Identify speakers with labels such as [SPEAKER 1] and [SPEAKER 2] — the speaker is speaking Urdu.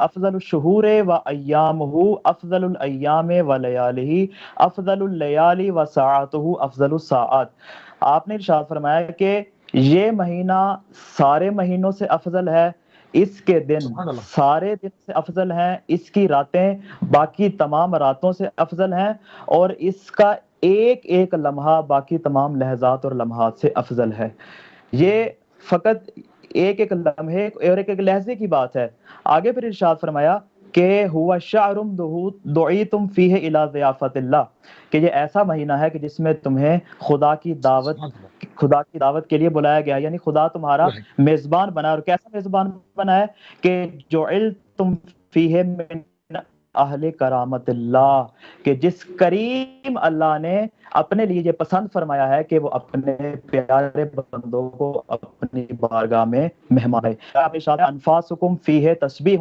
[SPEAKER 1] افضل الشہور و ایامہ افضل الایام و لیالہ افضل اللیالی و ساعتہ افضل الساعات. آپ نے ارشاد فرمایا کہ یہ مہینہ سارے مہینوں سے افضل ہے، اس کے دن
[SPEAKER 2] سبحان اللہ.
[SPEAKER 1] سارے دن سے افضل ہیں، اس کی راتیں باقی تمام راتوں سے افضل ہیں، اور اس کا ایک ایک لمحہ باقی تمام لحظات اور لمحات سے افضل ہے. یہ فقط ایک ایک لمحے اور ایک ایک لحظے کی بات ہے. آگے پھر ارشاد فرمایا کہ ہوا شعر دعیتم فیہ الی ضیافت اللہ، کہ یہ ایسا مہینہ ہے کہ جس میں تمہیں خدا کی
[SPEAKER 2] سبحان اللہ.
[SPEAKER 1] دعوت کے لیے بلایا گیا، یعنی خدا تمہارا میزبان بنا. اور کیسا میزبان بنا ہے کہ جعلتم فیہ من اہل کرامت اللہ، کہ جس کریم اللہ نے اپنے لیے یہ پسند فرمایا ہے کہ وہ اپنے پیارے بندوں کو اپنی بارگاہ میں مہمان ہے. انفاسکم فیہ تسبیح